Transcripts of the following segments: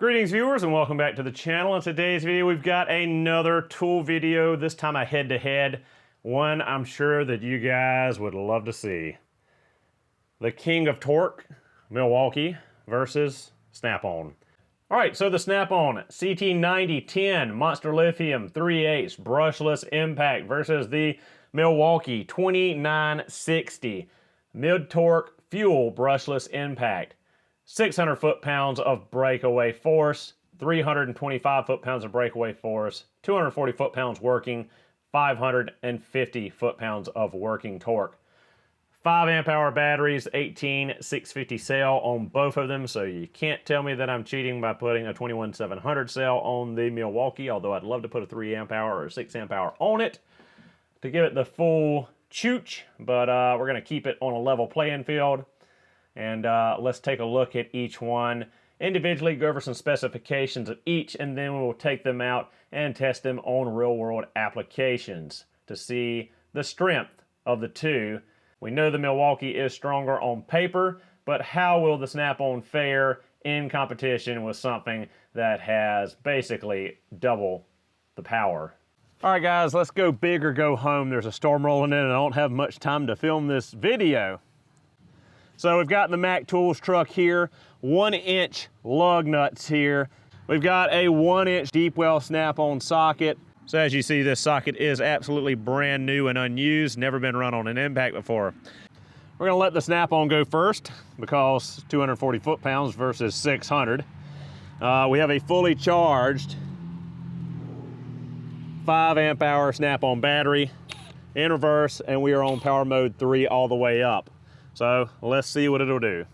Greetings viewers and welcome back to the channel. In today's video we've got another tool video, this time a head-to-head, one I'm sure that you guys would love to see. The king of torque, Milwaukee versus Snap-on. Alright, so the Snap-on CT9010 Monster Lithium 3/8 brushless impact versus the Milwaukee 2960 mid-torque fuel brushless impact. 600 foot-pounds of breakaway force, 325 foot-pounds of breakaway force, 240 foot-pounds working, 550 foot-pounds of working torque. 5 amp hour batteries, 18650 cell on both of them, so you can't tell me that I'm cheating by putting a 21700 cell on the Milwaukee, although I'd love to put a 3 amp hour or 6 amp hour on it to give it the full chooch, but we're going to keep it on a level playing field. And let's take a look at each one individually, go over some specifications of each, and then we'll take them out and test them on real-world applications to see the strength of the two. We know the Milwaukee is stronger on paper, but how will the Snap-on fare in competition with something that has basically double the power? All right, guys, let's go big or go home. There's a storm rolling in and I don't have much time to film this video. So we've got the Mac Tools truck here, 1-inch lug nuts here. We've got a 1-inch deep well Snap-on socket. So as you see, this socket is absolutely brand new and unused, never been run on an impact before. We're gonna let the Snap-on go first because 240 foot-pounds versus 600. We have a fully charged 5 amp hour Snap-on battery in reverse, and we are on power mode 3 all the way up. So let's see what it'll do.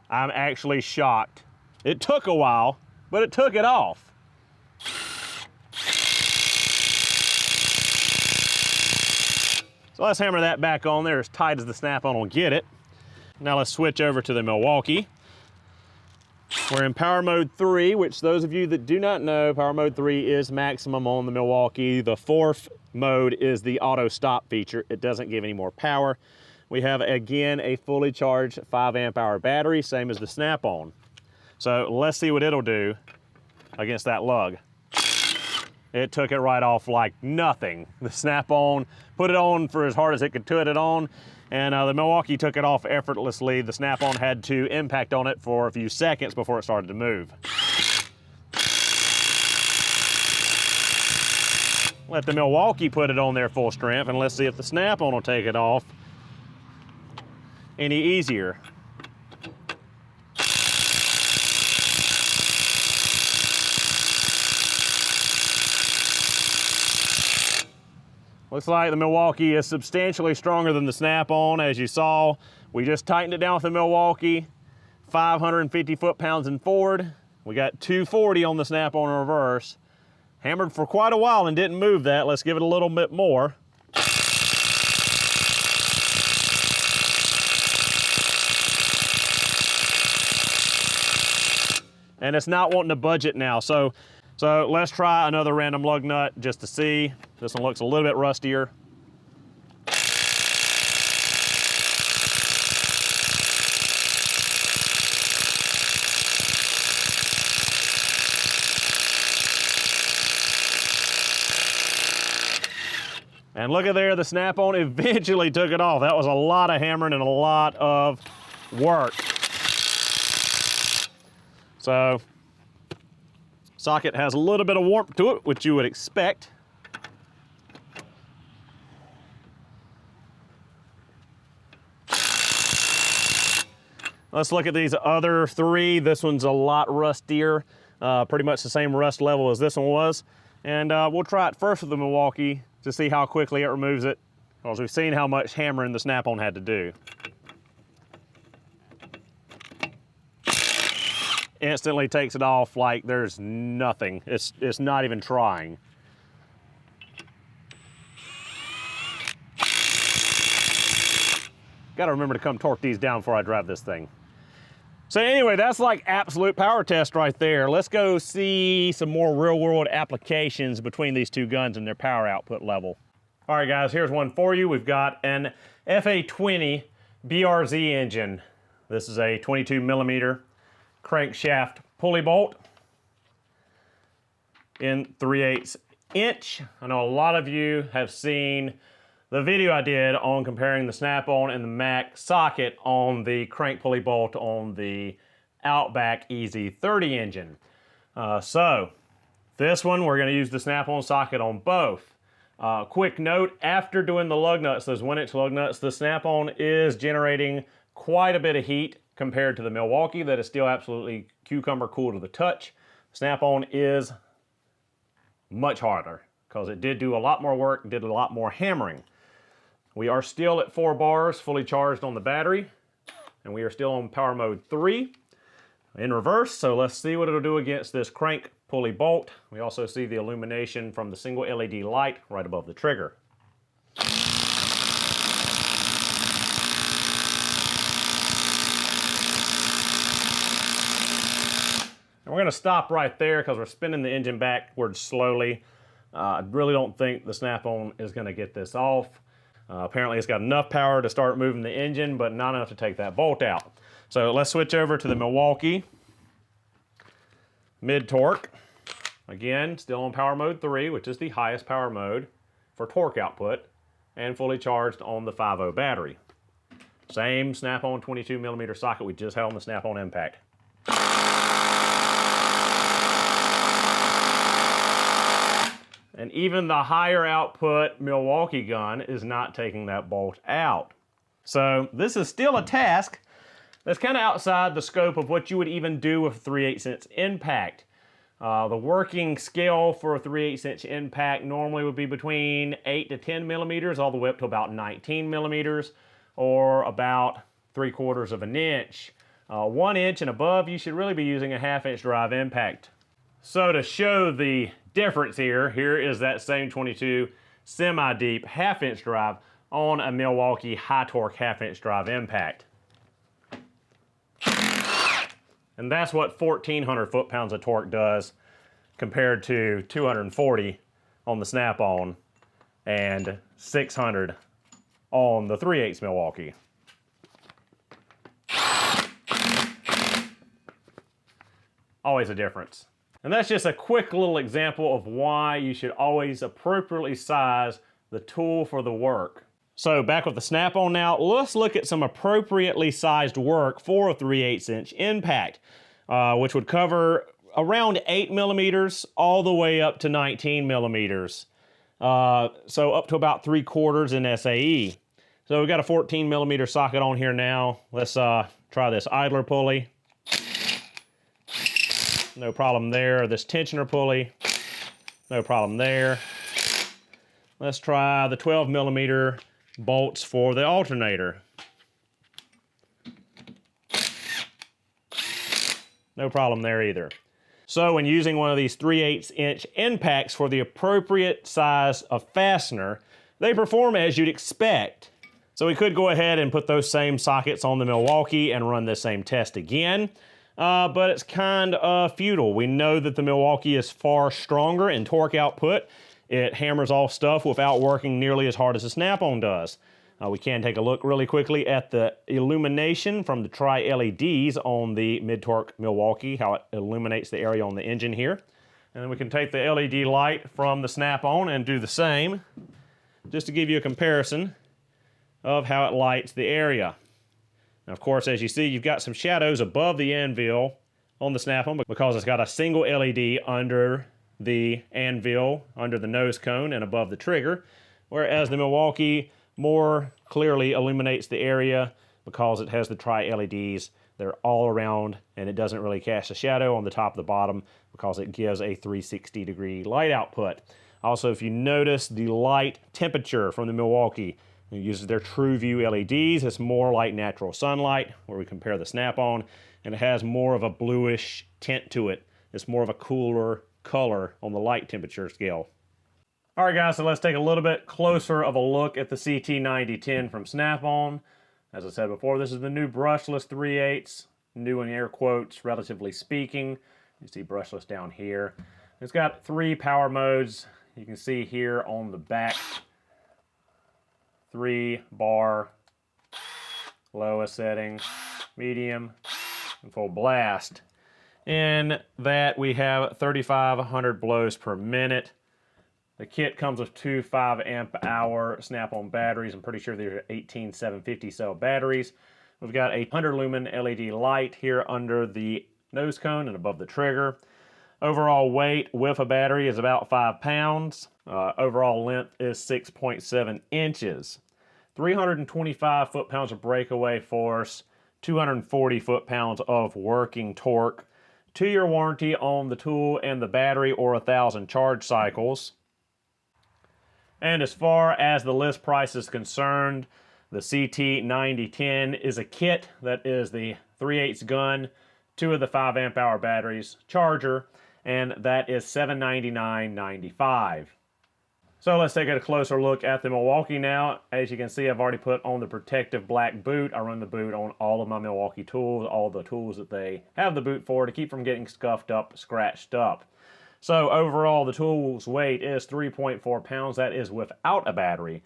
I'm actually shocked. It took a while, but it took it off. So let's hammer that back on there as tight as the Snap-on will get it. Now let's switch over to the Milwaukee. We're in power mode 3, which those of you that do not know, power mode 3 is maximum on the Milwaukee. The 4th mode is the auto stop feature. It doesn't give any more power. We have, again, a fully charged 5 amp hour battery, same as the Snap-on. So let's see what it'll do against that lug. It took it right off like nothing. The Snap-on put it on for as hard as it could put it on, and the Milwaukee took it off effortlessly. The Snap-on had to impact on it for a few seconds before it started to move. Let the Milwaukee put it on there full strength, and let's see if the Snap-on will take it off any easier. Looks like the Milwaukee is substantially stronger than the Snap-on. As you saw, we just tightened it down with the Milwaukee, 550 foot-pounds in forward. We got 240 on the Snap-on in reverse. Hammered for quite a while and didn't move that. Let's give it a little bit more. And it's not wanting to budge it now. So let's try another random lug nut just to see. This one looks a little bit rustier. And look at there, the Snap-on eventually took it off. That was a lot of hammering and a lot of work. So, socket has a little bit of warmth to it, which you would expect. Let's look at these other three. This one's a lot rustier, pretty much the same rust level as this one was. And we'll try it first with the Milwaukee to see how quickly it removes it, because we've seen how much hammering the Snap-on had to do. Instantly takes it off like there's nothing. It's not even trying. Got to remember to come torque these down before I drive this thing. So anyway, that's like absolute power test right there. Let's go see some more real world applications between these two guns and their power output level. All right, guys, here's one for you. We've got an FA20 BRZ engine. This is a 22 millimeter crankshaft pulley bolt in 3/8 inch. I know a lot of you have seen the video I did on comparing the snap-on and the Mac socket on the crank pulley bolt on the Outback EZ30 engine. So this one, we're going to use the snap-on socket on both. Quick note, after doing the lug nuts, those 1-inch lug nuts, the snap-on is generating quite a bit of heat compared to the Milwaukee that is still absolutely cucumber cool to the touch. Snap-on is much harder because it did do a lot more work, did a lot more hammering. We are still at 4 bars, fully charged on the battery, and we are still on power mode 3 in reverse. So let's see what it'll do against this crank pulley bolt. We also see the illumination from the single LED light right above the trigger. And we're going to stop right there because we're spinning the engine backwards slowly. I really don't think the snap-on is going to get this off. Apparently it's got enough power to start moving the engine, but not enough to take that bolt out. So let's switch over to the Milwaukee mid-torque. Again, still on power mode 3, which is the highest power mode for torque output, and fully charged on the 5.0 battery. Same snap-on 22 millimeter socket we just had on the snap-on impact. And even the higher output Milwaukee gun is not taking that bolt out. So this is still a task that's kind of outside the scope of what you would even do with 3/8 inch impact. The working scale for a 3/8 inch impact normally would be between 8 to 10 millimeters, all the way up to about 19 millimeters, or about 3/4 of an inch. 1 inch and above, you should really be using a 1/2 inch drive impact. So to show the difference here is that same 22 semi-deep 1/2 inch drive on a Milwaukee high torque 1/2 inch drive impact. And that's what 1,400 foot-pounds of torque does compared to 240 on the snap-on and 600 on the 3/8 Milwaukee. Always a difference. And that's just a quick little example of why you should always appropriately size the tool for the work. So back with the snap-on now, let's look at some appropriately sized work for a 3/8 inch impact, which would cover around 8 millimeters all the way up to 19 millimeters. So up to about 3/4 in SAE. So we've got a 14 millimeter socket on here now. Let's try this idler pulley. No problem there. This tensioner pulley. No problem there. Let's try the 12 millimeter bolts for the alternator. No problem there either. So when using one of these 3/8 inch impacts for the appropriate size of fastener, they perform as you'd expect. So we could go ahead and put those same sockets on the Milwaukee and run the same test again, but it's kind of futile. We know that the Milwaukee is far stronger in torque output. It hammers off stuff without working nearly as hard as the snap-on does. We can take a look really quickly at the illumination from the tri-LEDs on the mid-torque Milwaukee, how it illuminates the area on the engine here. And then we can take the LED light from the snap-on and do the same, just to give you a comparison of how it lights the area. Now, of course, as you see, you've got some shadows above the anvil on the snap-on because it's got a single LED under the anvil, under the nose cone, and above the trigger, whereas the Milwaukee more clearly illuminates the area because it has the tri-LEDs. They're all around, and it doesn't really cast a shadow on the top of the bottom because it gives a 360-degree light output. Also, if you notice the light temperature from the Milwaukee, it uses their TrueView LEDs. It's more like natural sunlight, where we compare the snap-on, and it has more of a bluish tint to it. It's more of a cooler color on the light temperature scale. All right, guys, so let's take a little bit closer of a look at the CT9010 from Snap-on. As I said before, this is the new brushless 3/8, new in air quotes, relatively speaking. You see brushless down here. It's got 3 power modes. You can see here on the back 3-bar, lowest setting, medium, and full blast. In that we have 3,500 blows per minute. The kit comes with two 5-amp-hour snap-on batteries. I'm pretty sure these are 18750 cell batteries. We've got a 100 lumen LED light here under the nose cone and above the trigger. Overall weight with a battery is about 5 pounds. Overall length is 6.7 inches. 325 foot-pounds of breakaway force, 240 foot-pounds of working torque. 2-year warranty on the tool and the battery, or 1,000 charge cycles. And as far as the list price is concerned, the CT9010 is a kit that is the 3/8 gun, 2 of the 5-amp-hour batteries, charger, and that is $799.95. So let's take a closer look at the Milwaukee now. As you can see, I've already put on the protective black boot. I run the boot on all of my Milwaukee tools, all the tools that they have the boot for, to keep from getting scuffed up, scratched up. So overall, the tool's weight is 3.4 pounds. That is without a battery.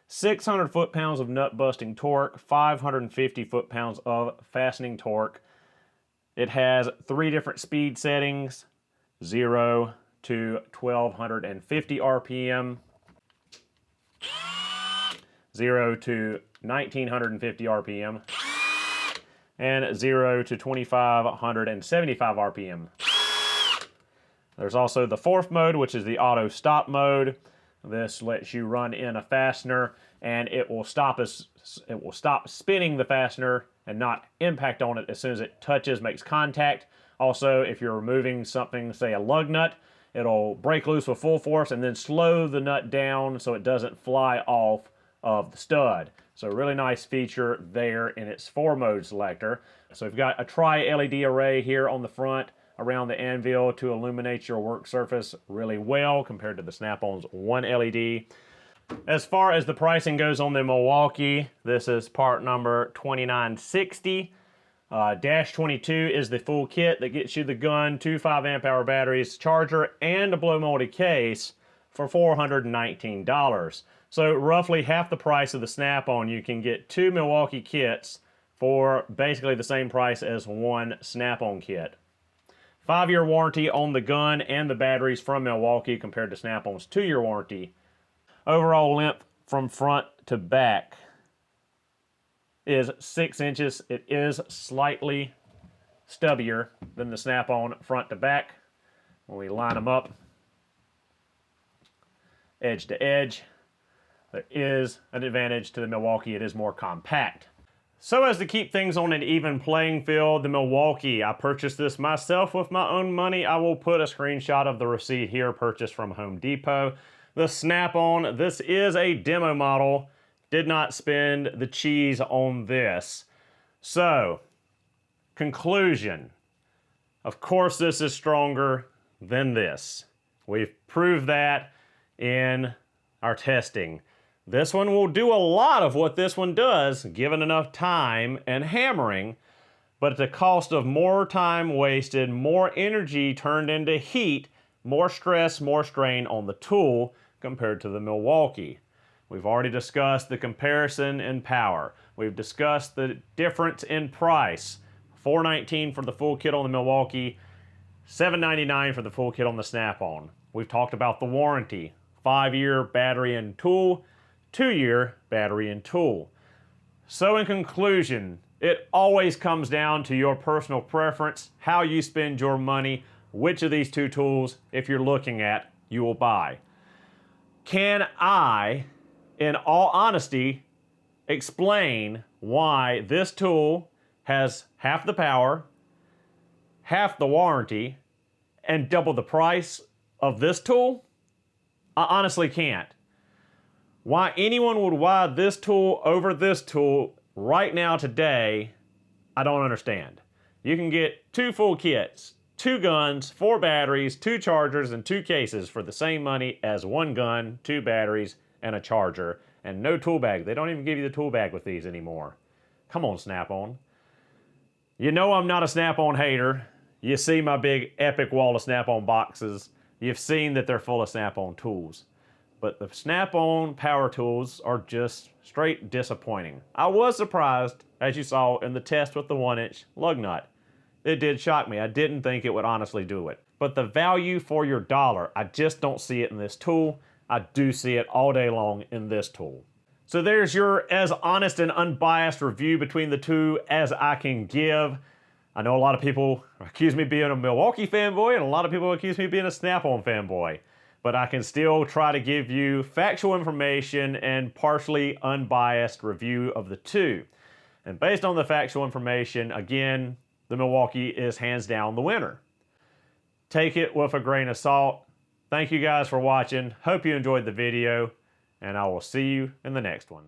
600 foot-pounds of nut-busting torque, 550 foot-pounds of fastening torque. It has 3 different speed settings, 0 to 1,250 RPM, 0 to 1,950 RPM, and 0 to 2,575 RPM. There's also the 4th mode, which is the auto stop mode. This lets you run in a fastener, and it will stop spinning the fastener and not impact on it as soon as it touches, makes contact. Also, if you're removing something, say a lug nut, it'll break loose with full force and then slow the nut down so it doesn't fly off of the stud. So really nice feature there in its 4-mode selector. So we've got a tri-LED array here on the front around the anvil to illuminate your work surface really well compared to the Snap-on's 1 LED. As far as the pricing goes on the Milwaukee, this is part number 2960. Dash 22 is the full kit that gets you the gun, 2 5-amp-hour batteries, charger, and a blow molded case for $419. So roughly half the price of the Snap-on. You can get 2 Milwaukee kits for basically the same price as 1 Snap-on kit. 5-year warranty on the gun and the batteries from Milwaukee compared to Snap-on's 2-year warranty. Overall length from front to back is 6 inches. It is slightly stubbier than the Snap-on front to back. When we line them up, edge to edge, there is an advantage to the Milwaukee. It is more compact. So as to keep things on an even playing field, the Milwaukee, I purchased this myself with my own money. I will put a screenshot of the receipt here, purchased from Home Depot. The Snap-on, this is a demo model. Did not spend the cheese on this. So, conclusion. Of course this is stronger than this. We've proved that in our testing. This one will do a lot of what this one does, given enough time and hammering, but at the cost of more time wasted, more energy turned into heat, more stress, more strain on the tool compared to the Milwaukee. We've already discussed the comparison in power. We've discussed the difference in price. $419 for the full kit on the Milwaukee, $799 for the full kit on the Snap-on. We've talked about the warranty, 5-year battery and tool, 2-year battery and tool. So in conclusion, it always comes down to your personal preference, how you spend your money, which of these 2 tools, if you're looking at, you will buy. Can I, in all honesty, explain why this tool has half the power, half the warranty, and double the price of this tool? I honestly can't. Why anyone would buy this tool over this tool right now today, I don't understand. You can get 2 full kits, 2 guns, 4 batteries, 2 chargers, and 2 cases for the same money as 1 gun, 2 batteries, and a charger, and no tool bag. They don't even give you the tool bag with these anymore. Come on, Snap-on. You know I'm not a Snap-on hater. You see my big epic wall of Snap-on boxes. You've seen that they're full of Snap-on tools. but the snap-on power tools are just straight disappointing. I was surprised, as you saw in the test with the 1-inch lug nut. It did shock me. I didn't think it would honestly do it. But the value for your dollar, I just don't see it in this tool. I do see it all day long in this tool. So there's your as honest and unbiased review between the two as I can give. I know a lot of people accuse me of being a Milwaukee fanboy, and a lot of people accuse me of being a Snap-on fanboy. But I can still try to give you factual information and partially unbiased review of the two. And based on the factual information, again, the Milwaukee is hands down the winner. Take it with a grain of salt. Thank you guys for watching. Hope you enjoyed the video, and I will see you in the next one.